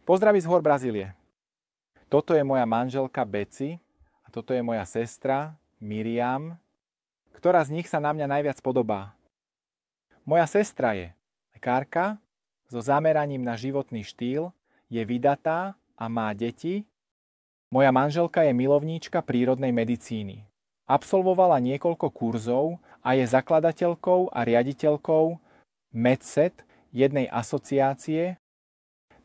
Pozdraví z hôr Brazílie. Toto je moja manželka Beci a toto je moja sestra Miriam. Ktorá z nich sa na mňa najviac podobá? Moja sestra je lekárka so zameraním na životný štýl, je vydatá a má deti. Moja manželka je milovníčka prírodnej medicíny. Absolvovala niekoľko kurzov a je zakladateľkou a riaditeľkou MedSet, jednej asociácie.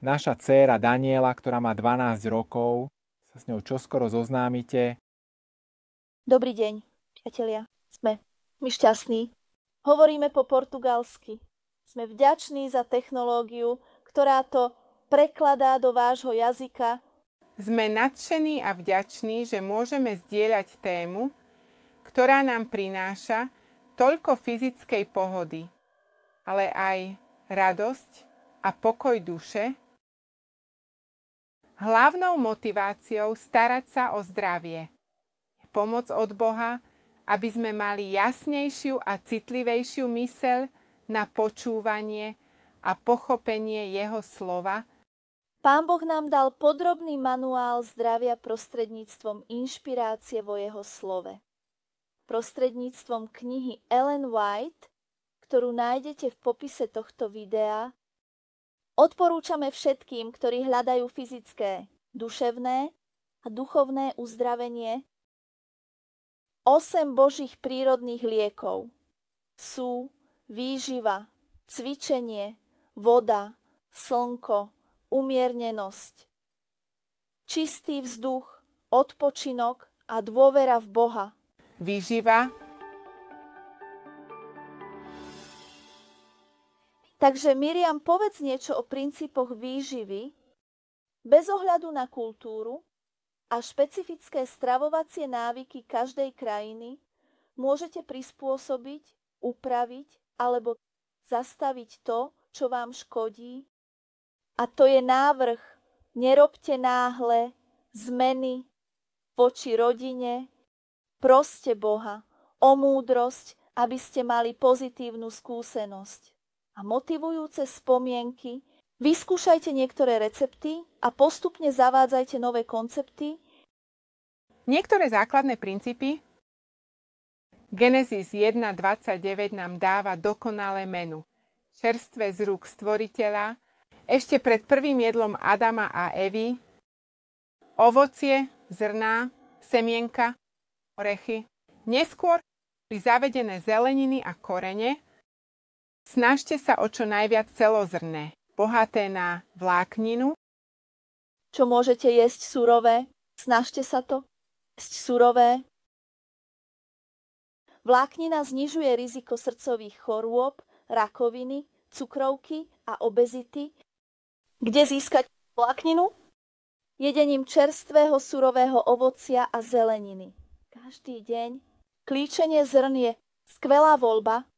Naša dcéra Daniela, ktorá má 12 rokov, sa s ňou čoskoro zoznámite. Dobrý deň, priatelia. Sme my šťastní. Hovoríme po portugalsky. Sme vďační za technológiu, ktorá to prekladá do vášho jazyka. Sme nadšení a vďační, že môžeme zdieľať tému, ktorá nám prináša toľko fyzickej pohody, ale aj radosť a pokoj duše. Hlavnou motiváciou starať sa o zdravie je pomoc od Boha, aby sme mali jasnejšiu a citlivejšiu myseľ na počúvanie a pochopenie Jeho slova. Pán Boh nám dal podrobný manuál zdravia prostredníctvom inšpirácie vo Jeho slove. Prostredníctvom knihy Ellen White, ktorú nájdete v popise tohto videa, odporúčame všetkým, ktorí hľadajú fyzické, duševné a duchovné uzdravenie 8 Božích prírodných liekov. Sú výživa, cvičenie, voda, slnko, umiernenosť, čistý vzduch, odpočinok a dôvera v Boha. Výživa. Takže Miriam, povedz niečo o princípoch výživy bez ohľadu na kultúru a špecifické stravovacie návyky každej krajiny môžete prispôsobiť, upraviť alebo zastaviť to, čo vám škodí. A to je návrh. Nerobte náhle zmeny voči rodine. Proste Boha o múdrosť, aby ste mali pozitívnu skúsenosť a motivujúce spomienky. Vyskúšajte niektoré recepty a postupne zavádzajte nové koncepty. Niektoré základné princípy. Genesis 1.29 nám dáva dokonalé menu. Čerstvé z rúk stvoriteľa, ešte pred prvým jedlom Adama a Evy, ovocie, zrná, semienka, orechy. Neskôr pri zavedené zeleniny a korene. Snažte sa o čo najviac celozrné, bohaté na vlákninu. Čo môžete jesť surové? Snažte sa to jesť surové. Vláknina znižuje riziko srdcových chorôb, rakoviny, cukrovky a obezity. Kde získať vlákninu? Jedením čerstvého surového ovocia a zeleniny. Každý deň. Klíčenie zrn je skvelá voľba.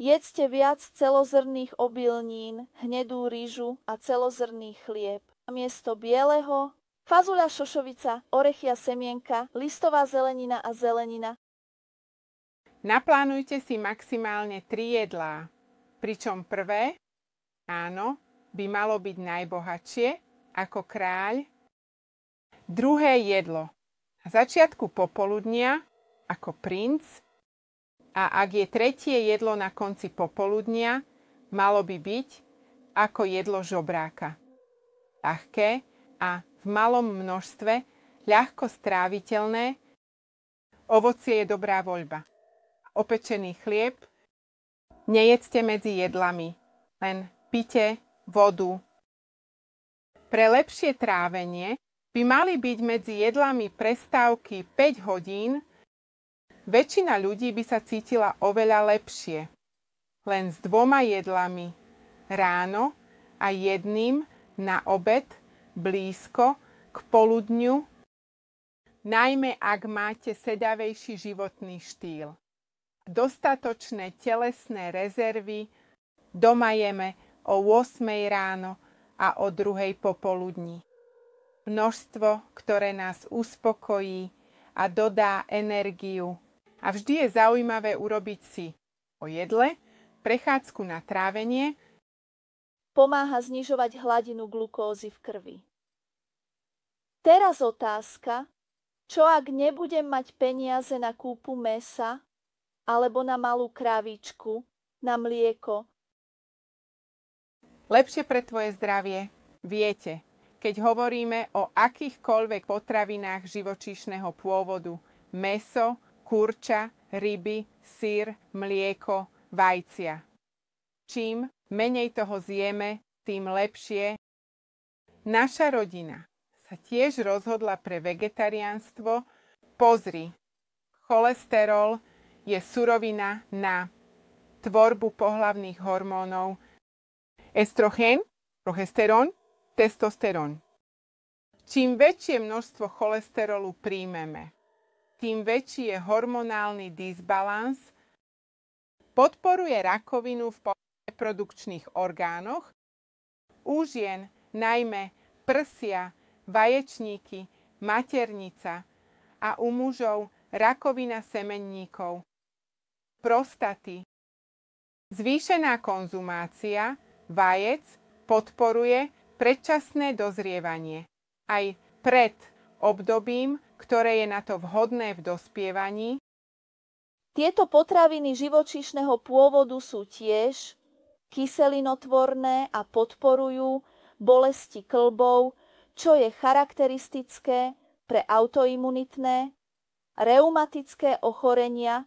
Jedzte viac celozrnných obilnín, hnedú rýžu a celozrnný chlieb. Namiesto bieleho fazuľa, šošovica, orechy a semienka, listová zelenina a zelenina. Naplánujte si maximálne 3 jedlá, pričom prvé, áno, by malo byť najbohatšie, ako kráľ. Druhé jedlo, na začiatku popoludnia, ako princ. A ak je tretie jedlo na konci popoludnia, malo by byť ako jedlo žobráka. Ľahké a v malom množstve, ľahko stráviteľné. Ovocie je dobrá voľba. Opečený chlieb nejedzte medzi jedlami, len pite vodu. Pre lepšie trávenie by mali byť medzi jedlami prestávky 5 hodín. Väčšina ľudí by sa cítila oveľa lepšie. Len s 2 jedlami ráno a jedným na obed blízko k poludňu, najmä ak máte sedavejší životný štýl. Dostatočné telesné rezervy doma jeme o 8 ráno a o 2 popoludní. Množstvo, ktoré nás uspokojí a dodá energiu. A vždy je zaujímavé urobiť si o jedle prechádzku na trávenie pomáha znižovať hladinu glukózy v krvi. Teraz otázka, čo ak nebudem mať peniaze na kúpu mäsa alebo na malú krávičku, na mlieko? Lepšie pre tvoje zdravie. Viete, keď hovoríme o akýchkoľvek potravinách živočíšneho pôvodu, mäso, kurča, ryby, syr, mlieko, vajcia. Čím menej toho zjeme, tým lepšie. Naša rodina sa tiež rozhodla pre vegetariánstvo. Pozri, cholesterol je surovina na tvorbu pohlavných hormónov estrogen, progesterón, testosterón. Čím väčšie množstvo cholesterolu príjmeme, tým väčší je hormonálny disbalans, podporuje rakovinu v reprodukčných orgánoch, u žien najmä prsia, vaječníky, maternica a u mužov rakovina semenníkov, prostaty. Zvýšená konzumácia vajec podporuje predčasné dozrievanie aj pred obdobím, ktoré je na to vhodné v dospievaní. Tieto potraviny živočíšneho pôvodu sú tiež kyselinotvorné a podporujú bolesti kĺbov, čo je charakteristické pre autoimunitné, reumatické ochorenia.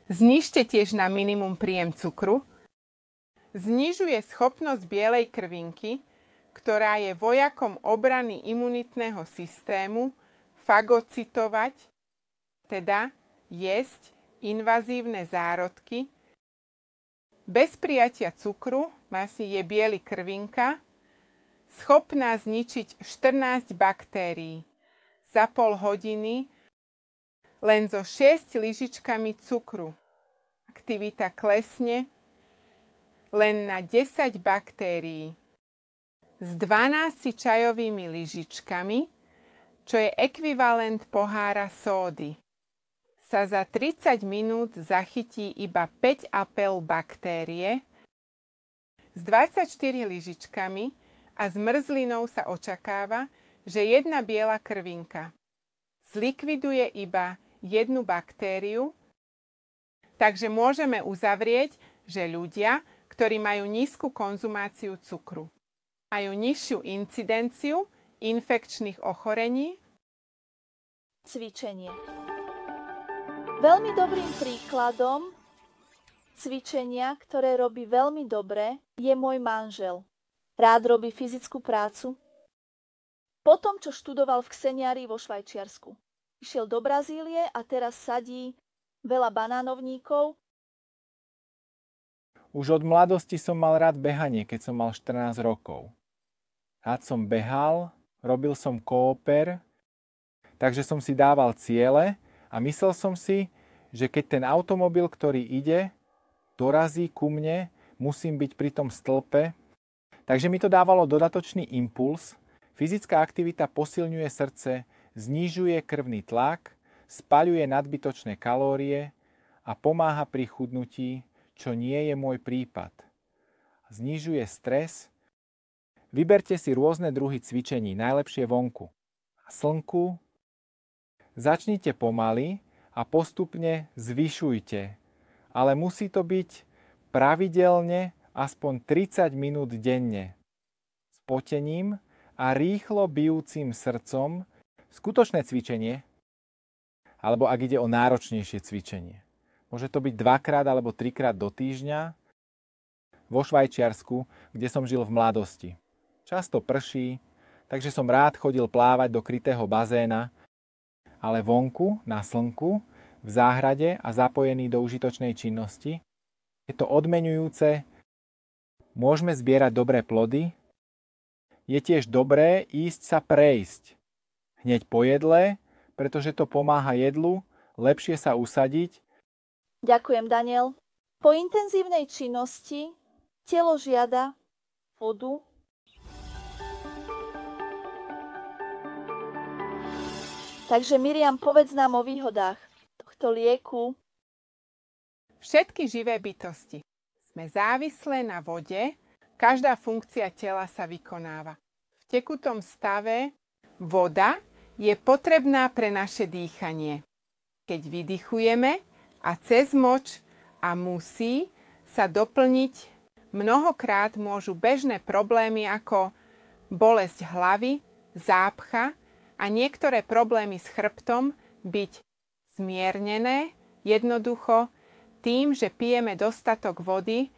Znižte tiež na minimum príjem cukru. Znižuje schopnosť bielej krvinky, ktorá je vojakom obrany imunitného systému, fagocitovať, teda jesť invazívne zárodky. Bez prijatia cukru je biely krvinka schopná zničiť 14 baktérií za pol hodiny len so 6 lyžičkami cukru. Aktivita klesne len na 10 baktérií. S 12 čajovými lyžičkami, čo je ekvivalent pohára sódy, sa za 30 minút zachytí iba 5 apel baktérie. S 24 lyžičkami a zmrzlinou sa očakáva, že jedna biela krvinka zlikviduje iba jednu baktériu, takže môžeme uzavrieť, že ľudia, ktorí majú nízku konzumáciu cukru, majú nižšiu incidenciu infekčných ochorení. Cvičenie. Veľmi dobrým príkladom cvičenia, ktoré robí veľmi dobre, je môj manžel. Rád robí fyzickú prácu. Po tom, čo študoval v Kseniari vo Švajčiarsku, išiel do Brazílie a teraz sadí veľa banánovníkov. Už od mladosti som mal rád behanie, keď som mal 14 rokov. Rád som behal, robil som kooper, takže som si dával ciele a myslel som si, že keď ten automobil, ktorý ide, dorazí ku mne, musím byť pri tom stĺpe. Takže mi to dávalo dodatočný impuls. Fyzická aktivita posilňuje srdce, znižuje krvný tlak, spaľuje nadbytočné kalórie a pomáha pri chudnutí, čo nie je môj prípad. Znižuje stres. Vyberte si rôzne druhy cvičení, najlepšie vonku. A slnku. Začnite pomaly a postupne zvyšujte. Ale musí to byť pravidelne aspoň 30 minút denne. S potením a rýchlo bijúcim srdcom. Skutočné cvičenie, alebo ak ide o náročnejšie cvičenie. Môže to byť 2-krát alebo 3-krát do týždňa vo Švajčiarsku, kde som žil v mladosti. Často prší, takže som rád chodil plávať do krytého bazéna, ale vonku, na slnku, v záhrade a zapojený do užitočnej činnosti. Je to odmeňujúce, môžeme zbierať dobré plody. Je tiež dobré ísť sa prejsť hneď po jedle, pretože to pomáha jedlu lepšie sa usadiť. Ďakujem, Daniel. Po intenzívnej činnosti telo žiada vodu. Takže Miriam, povedz nám o výhodách tohto lieku. Všetky živé bytosti sme závislé na vode Každá funkcia tela sa vykonáva. V tekutom stave voda je potrebná pre naše dýchanie. Keď vydychujeme a cez moč a musí sa doplniť, mnohokrát môžu bežné problémy ako bolesť hlavy, zápcha a niektoré problémy s chrbtom byť zmiernené jednoducho tým, že pijeme dostatok vody,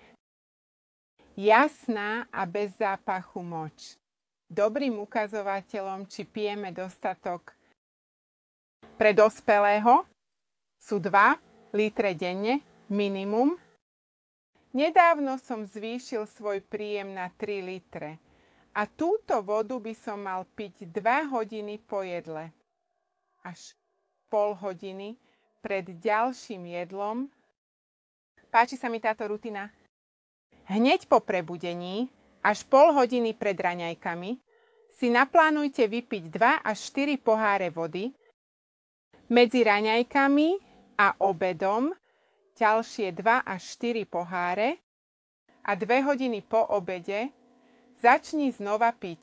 jasná a bez zápachu moč. Dobrým ukazovateľom, či pijeme dostatok pre dospelého, sú 2 litre denne minimum. Nedávno som zvýšil svoj príjem na 3 litre a túto vodu by som mal piť 2 hodiny po jedle. Až pol hodiny pred ďalším jedlom. Páči sa mi táto rutina. Hneď po prebudení, až pol hodiny pred raňajkami, si naplánujte vypiť 2 až 4 poháre vody. Medzi raňajkami a obedom ďalšie 2 až 4 poháre a 2 hodiny po obede začni znova piť.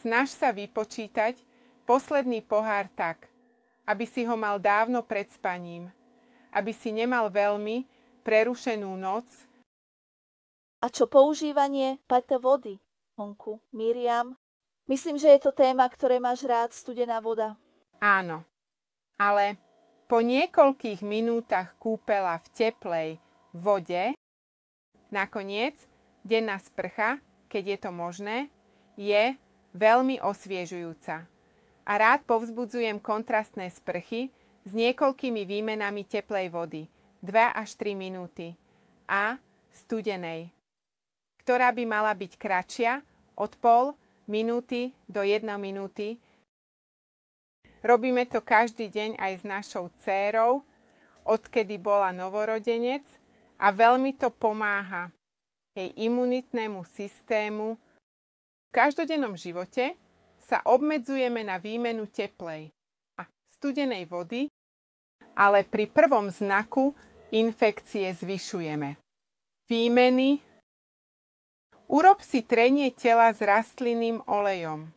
Snaž sa vypočítať posledný pohár tak, aby si ho mal dávno pred spaním, aby si nemal veľmi prerušenú noc. A čo používanie pitnej vody? Honku, Miriam, myslím, že je to téma, ktoré máš rád, studená voda. Áno, ale po niekoľkých minútach kúpela v teplej vode, nakoniec denná sprcha, keď je to možné, je veľmi osviežujúca. A rád povzbudzujem kontrastné sprchy s niekoľkými výmenami teplej vody, 2 až 3 minúty, a studenej, ktorá by mala byť kratšia od pol minúty do 1 minúty. Robíme to každý deň aj s našou dcérou, odkedy bola novorodenec, a veľmi to pomáha jej imunitnému systému. V každodennom živote sa obmedzujeme na výmenu teplej a studenej vody, ale pri prvom znaku infekcie zvyšujeme výmeny. Urob si trenie tela s rastlinným olejom,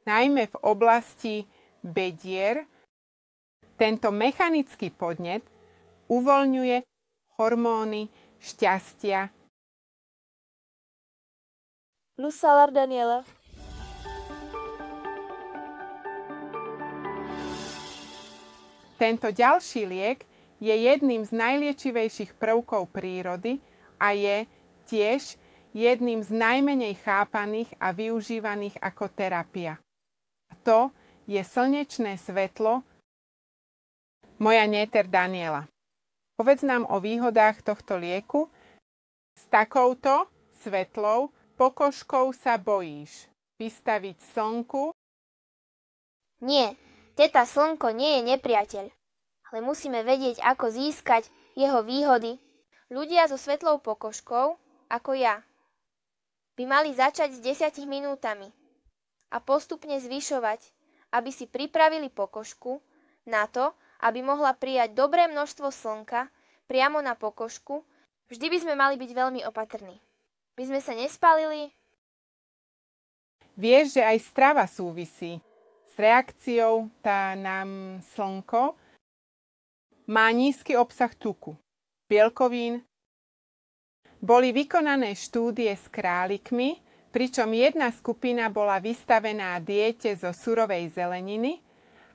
najmä v oblasti bedier. Tento mechanický podnet uvoľňuje hormóny šťastia. Lusalar Daniela. Tento ďalší liek je jedným z najliečivejších prvkov prírody a je tiež jedným z najmenej chápaných a využívaných ako terapia. To je slnečné svetlo. Moja néter Daniela, povedz nám o výhodách tohto lieku. S takouto svetlou pokožkou sa bojíš vystaviť slnku? Nie, teta slnko nie je nepriateľ, ale musíme vedieť, ako získať jeho výhody. Ľudia so svetlou pokožkou, ako ja, by mali začať s 10 minútami a postupne zvyšovať, aby si pripravili pokožku na to, aby mohla prijať dobré množstvo slnka priamo na pokožku. Vždy by sme mali byť veľmi opatrní. By sme sa nespálili. Vieš, že aj strava súvisí s reakciou na slnko. Má nízky obsah tuku, bielkovín. Boli vykonané štúdie s králikmi, pričom jedna skupina bola vystavená diete zo surovej zeleniny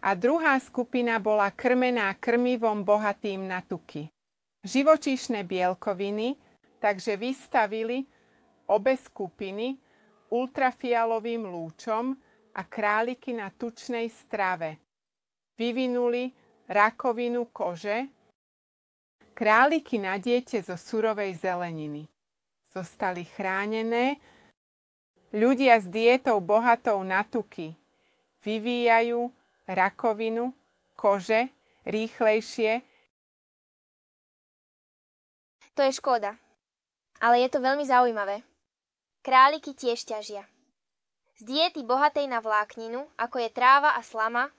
a druhá skupina bola krmená krmivom bohatým na tuky. Živočíšne bielkoviny takže vystavili obe skupiny ultrafialovým lúčom a králiky na tučnej strave. Vyvinuli rakovinu kože. Králiky na diete zo surovej zeleniny zostali chránené. Ľudia s diétou bohatou na tuky vyvíjajú rakovinu kože rýchlejšie. To je škoda, ale je to veľmi zaujímavé. Králiky tiež ťažia. Z diety bohatej na vlákninu, ako je tráva a slama.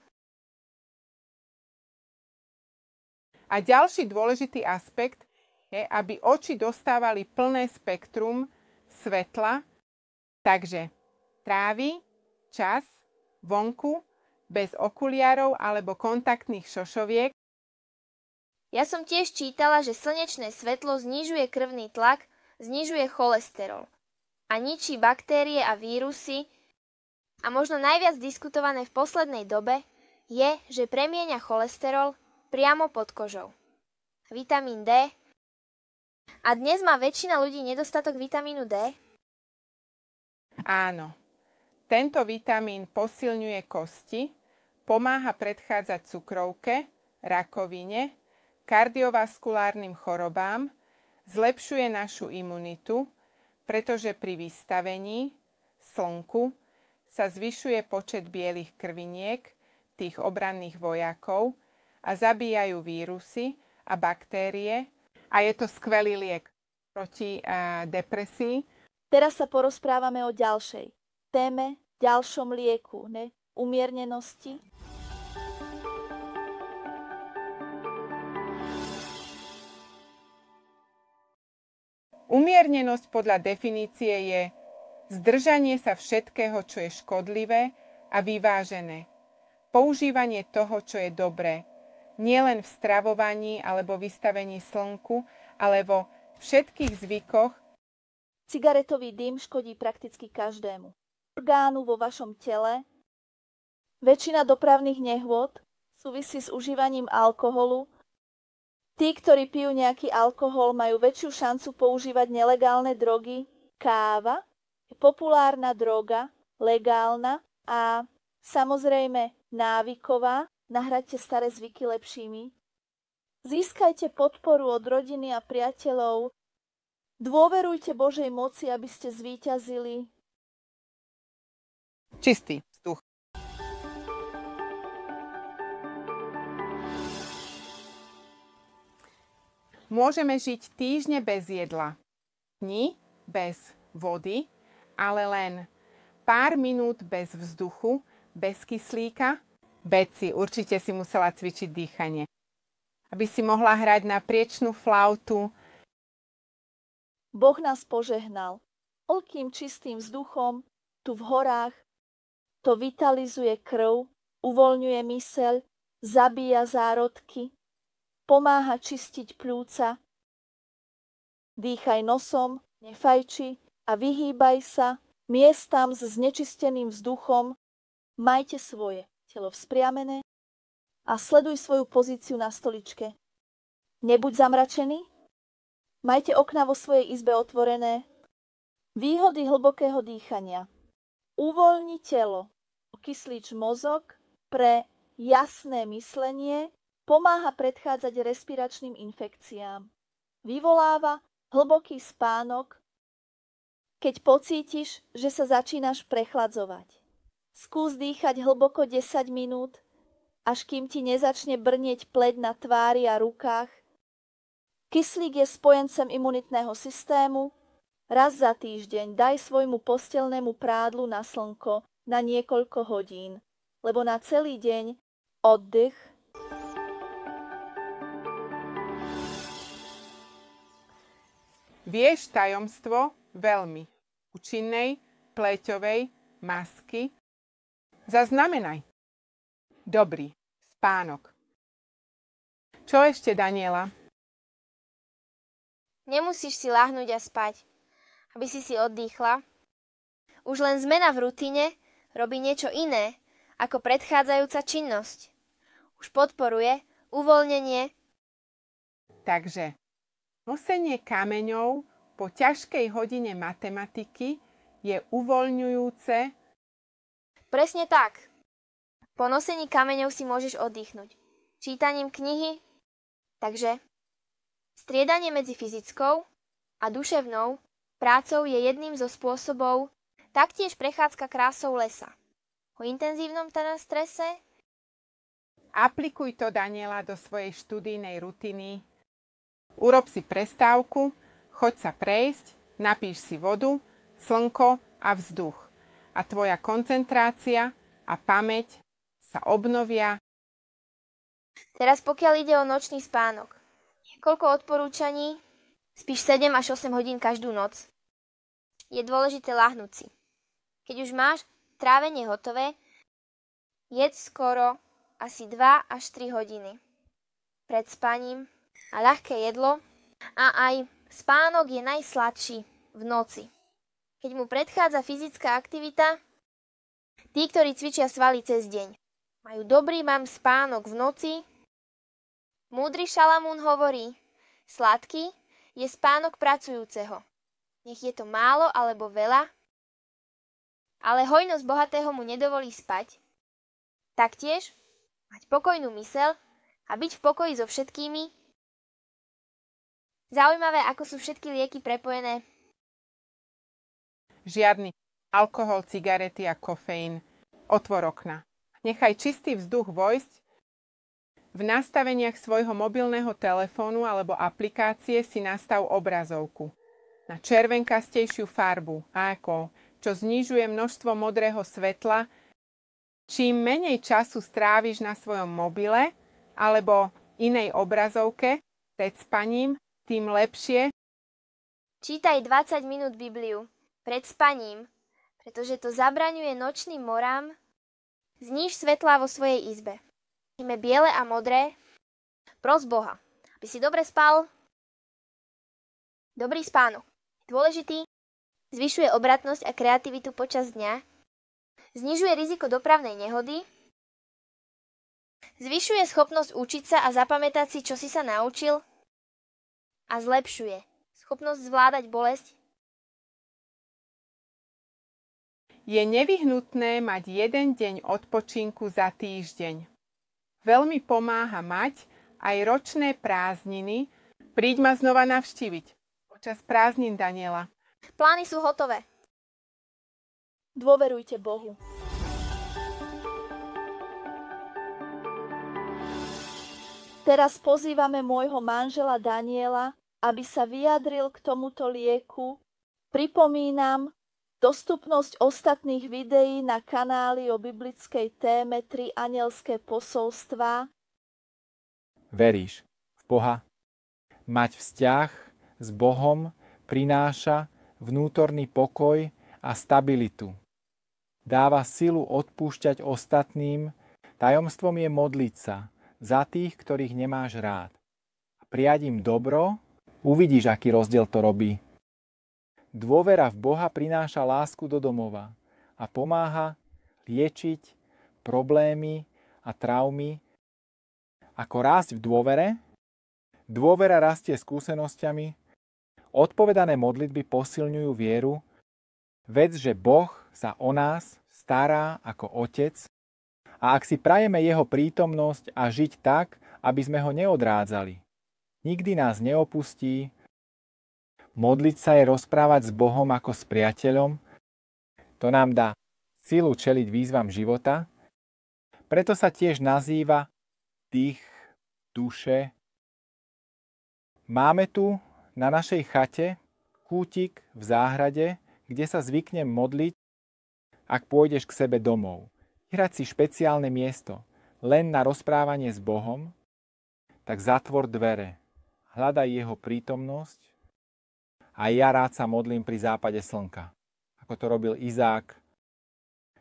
A ďalší dôležitý aspekt je, aby oči dostávali plné spektrum svetla Takže trávi čas vonku bez okuliarov alebo kontaktných šošoviek. Ja som tiež čítala, že slnečné svetlo znižuje krvný tlak, znižuje cholesterol a ničí baktérie a vírusy. A možno najviac diskutované v poslednej dobe je, že premieňa cholesterol priamo pod kožou. Vitamín D. A dnes má väčšina ľudí nedostatok vitamínu D? Áno, tento vitamín posilňuje kosti, pomáha predchádzať cukrovke, rakovine, kardiovaskulárnym chorobám, zlepšuje našu imunitu, pretože pri vystavení slnku sa zvyšuje počet bielých krviniek, tých obranných vojakov, a zabíjajú vírusy a baktérie. A je to skvelý liek proti depresii. Teraz sa porozprávame o ďalšej téme, ďalšom lieku, umiernenosti. Umiernenosť podľa definície je zdržanie sa všetkého, čo je škodlivé a vyvážené. Používanie toho, čo je dobré. Nielen v stravovaní alebo vystavení slnku, ale vo všetkých zvykoch. Cigaretový dym škodí prakticky každému orgánu vo vašom tele. Väčšina dopravných nehôd súvisí s užívaním alkoholu. Tí, ktorí pijú nejaký alkohol, majú väčšiu šancu používať nelegálne drogy. Káva je populárna droga, legálna a samozrejme návyková. Nahraďte staré zvyky lepšími. Získajte podporu od rodiny a priateľov. Dôverujte Božej moci, aby ste zvíťazili. Čistý vzduch. Môžeme žiť týždne bez jedla, dni bez vody, ale len pár minút bez vzduchu, bez kyslíka. Beci, určite si musela cvičiť dýchanie, aby si mohla hrať na priečnú flautu. Boh nás požehnal toľkým čistým vzduchom tu v horách. To vitalizuje krv, uvoľňuje myseľ, zabíja zárodky, pomáha čistiť pľúca. Dýchaj nosom, nefajči a vyhýbaj sa miestam s znečisteným vzduchom. Majte svoje telo vzpriamené a sleduj svoju pozíciu na stoličke. Nebuď zamračený. Majte okná vo svojej izbe otvorené. Výhody hlbokého dýchania. Uvoľni telo, okyslič mozog pre jasné myslenie, pomáha predchádzať respiračným infekciám. Vyvoláva hlboký spánok, keď pocítiš, že sa začínaš prechladzovať. Skús dýchať hlboko 10 minút, až kým ti nezačne brnieť pleť na tvári a rukách. Kyslík je spojencem imunitného systému. Raz za týždeň daj svojmu posteľnému prádlu na slnko na niekoľko hodín, lebo na celý deň oddych. Vieš tajomstvo veľmi účinnej pleťovej masky? Zaznamenaj. Dobrý spánok. Čo ešte, Daniela? Nemusíš si láhnuť a spať, aby si oddychla. Už len zmena v rutine robí niečo iné ako predchádzajúca činnosť. Už podporuje uvoľnenie. Takže nosenie kameňov po ťažkej hodine matematiky je uvoľňujúce. Presne tak. Po nosení kameňov si môžeš oddychnúť čítaním knihy. Takže striedanie medzi fyzickou a duševnou prácou je jedným zo spôsobov, taktiež prechádzka krásou lesa. O intenzívnom strese? Aplikuj to, Daniela, do svojej študijnej rutiny. Urob si prestávku, choď sa prejsť, napíš si vodu, slnko a vzduch. A tvoja koncentrácia a pamäť sa obnovia. Teraz pokiaľ ide o nočný spánok. Niekoľko odporúčaní. Spíš 7 až 8 hodín každú noc. Je dôležité ľahnúť si. Keď už máš trávenie hotové, jedz skoro asi 2 až 3 hodiny pred spaním a ľahké jedlo a aj spánok je najsladší v noci. Keď mu predchádza fyzická aktivita, tí, ktorí cvičia svaly cez deň, majú dobrý spánok v noci. Múdry Šalamún hovorí, sladký je spánok pracujúceho. Nech je to málo alebo veľa, ale hojnosť bohatého mu nedovolí spať. Taktiež mať pokojnú myseľ a byť v pokoji so všetkými. Zaujímavé, ako sú všetky lieky prepojené. Žiadny alkohol, cigarety a kofeín. Otvor okna. Nechaj čistý vzduch vojsť. V nastaveniach svojho mobilného telefónu alebo aplikácie si nastav obrazovku na červenkastejšiu farbu, ako čo znižuje množstvo modrého svetla. Čím menej času stráviš na svojom mobile alebo inej obrazovke pred spaním, tým lepšie. Čítaj 20 minút Bibliu pred spaním, pretože to zabraňuje nočným morám. Zníž svetlá vo svojej izbe. Ime biele a modré. Pros Boha, aby si dobre spal. Dobrý spánok. Dôležitý. Zvyšuje obratnosť a kreativitu počas dňa. Znižuje riziko dopravnej nehody. Zvyšuje schopnosť učiť sa a zapamätať si, čo si sa naučil. A zlepšuje schopnosť zvládať bolesť. Je nevyhnutné mať jeden deň odpočinku za týždeň. Veľmi pomáha mať aj ročné prázdniny. Príď ma znova navštíviť počas prázdnin, Daniela. Plány sú hotové. Dôverujte Bohu. Teraz pozývame môjho manžela Daniela, aby sa vyjadril k tomuto lieku. Pripomínam dostupnosť ostatných videí na kanáli o biblickej téme 3 anielské posolstvá. Veríš v Boha? Mať vzťah s Bohom prináša vnútorný pokoj a stabilitu. Dáva silu odpúšťať ostatným. Tajomstvom je modliť sa za tých, ktorých nemáš rád. Prijať im dobro, uvidíš, aký rozdiel to robí. Dôvera v Boha prináša lásku do domova a pomáha liečiť problémy a traumy. Ako rásť v dôvere? Dôvera rastie skúsenosťami. Odpovedané modlitby posilňujú vieru. Vec, že Boh sa o nás stará ako Otec a ak si prajeme Jeho prítomnosť a žiť tak, aby sme ho neodrádzali. Nikdy nás neopustí. Modliť sa je rozprávať s Bohom ako s priateľom. To nám dá silu čeliť výzvam života. Preto sa tiež nazýva dých duše. Máme tu na našej chate kútik v záhrade, kde sa zvyknem modliť, ak pôjdeš k sebe domov. Vyhrať si špeciálne miesto len na rozprávanie s Bohom, tak zatvor dvere. Hľadaj jeho prítomnosť. A ja rád sa modlím pri západe slnka, ako to robil Izák.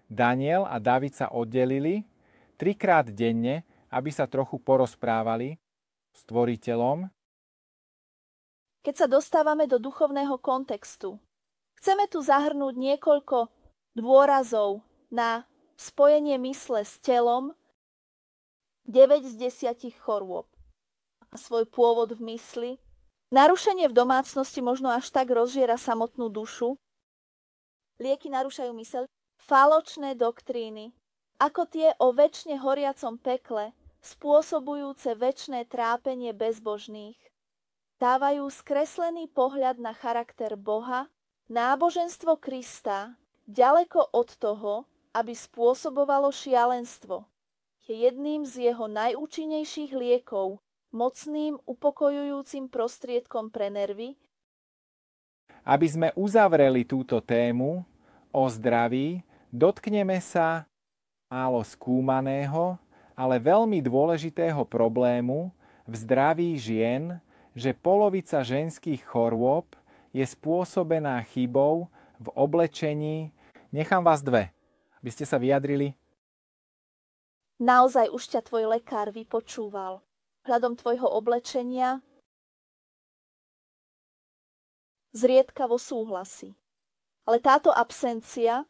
Daniel a David sa oddelili 3-krát denne, aby sa trochu porozprávali s Tvoriteľom. Keď sa dostávame do duchovného kontextu, chceme tu zahrnúť niekoľko dôrazov na spojenie mysle s telom. 9 z 10 chorôb a svoj pôvod v mysli. Narušenie v domácnosti možno až tak rozžiera samotnú dušu. Lieky narúšajú myseľ. Faločné doktríny, ako tie o večne horiacom pekle, spôsobujúce večné trápenie bezbožných, dávajú skreslený pohľad na charakter Boha. Náboženstvo Krista, ďaleko od toho, aby spôsobovalo šialenstvo, je jedným z jeho najúčinnejších liekov, mocným upokojujúcim prostriedkom pre nervy. Aby sme uzavreli túto tému o zdraví, dotkneme sa málo skúmaného, ale veľmi dôležitého problému v zdraví žien, že polovica ženských chorôb je spôsobená chybou v oblečení, Nechám vás dve, aby ste sa vyjadrili. Naozaj už ťa tvoj lekár vypočúval. Hľadom tvojho oblečenia zriedkavo súhlasí. Ale táto absencia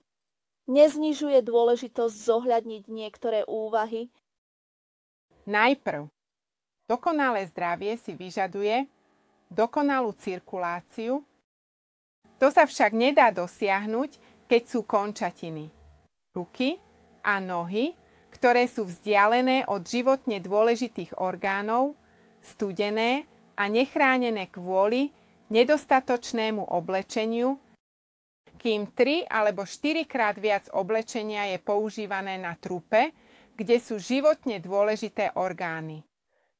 neznižuje dôležitosť zohľadniť niektoré úvahy. Najprv, dokonalé zdravie si vyžaduje dokonalú cirkuláciu. To sa však nedá dosiahnuť, keď sú končatiny, ruky a nohy, ktoré sú vzdialené od životne dôležitých orgánov, studené a nechránené kvôli nedostatočnému oblečeniu, kým 3 alebo 4 krát viac oblečenia je používané na trupe, kde sú životne dôležité orgány,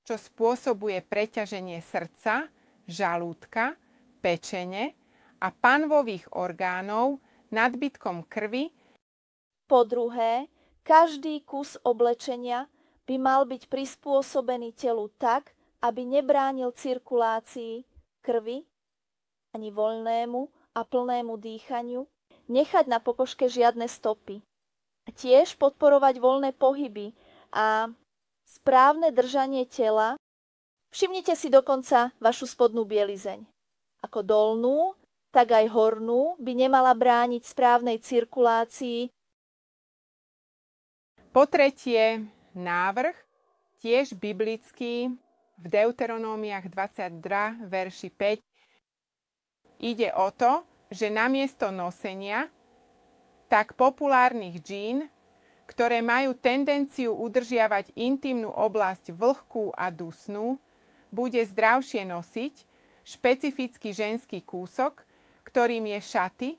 čo spôsobuje preťaženie srdca, žalúdka, pečene a panvových orgánov nadbytkom krvi. Po druhé, každý kus oblečenia by mal byť prispôsobený telu tak, aby nebránil cirkulácii krvi ani voľnému a plnému dýchaniu, nechať na pokožke žiadne stopy. A tiež podporovať voľné pohyby a správne držanie tela. Všimnite si dokonca vašu spodnú bielizeň. Ako dolnú, tak aj hornú by nemala brániť správnej cirkulácii. Po tretie, návrh, tiež biblický, v Deuteronómiách 22, verši 5. Ide o to, že namiesto nosenia tak populárnych džín, ktoré majú tendenciu udržiavať intimnú oblasť vlhkú a dusnú, bude zdravšie nosiť špecifický ženský kúsok, ktorým je šaty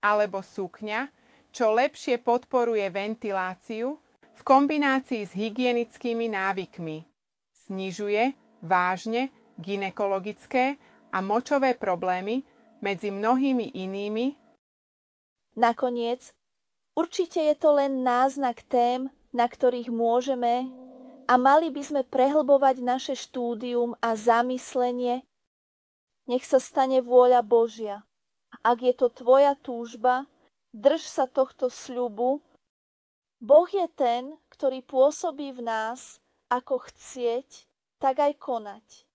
alebo sukňa, čo lepšie podporuje ventiláciu v kombinácii s hygienickými návykmi. Snižuje vážne gynekologické a močové problémy medzi mnohými inými. Nakoniec, určite je to len náznak tém, na ktorých môžeme a mali by sme prehlbovať naše štúdium a zamyslenie. Nech sa stane vôľa Božia. Ak je to tvoja túžba, drž sa tohto sľubu. Boh je ten, ktorý pôsobí v nás, ako chcieť, tak aj konať.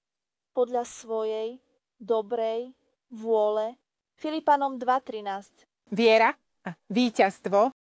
Podľa svojej dobrej vôle. Filipanom 2.13. Viera, víťazstvo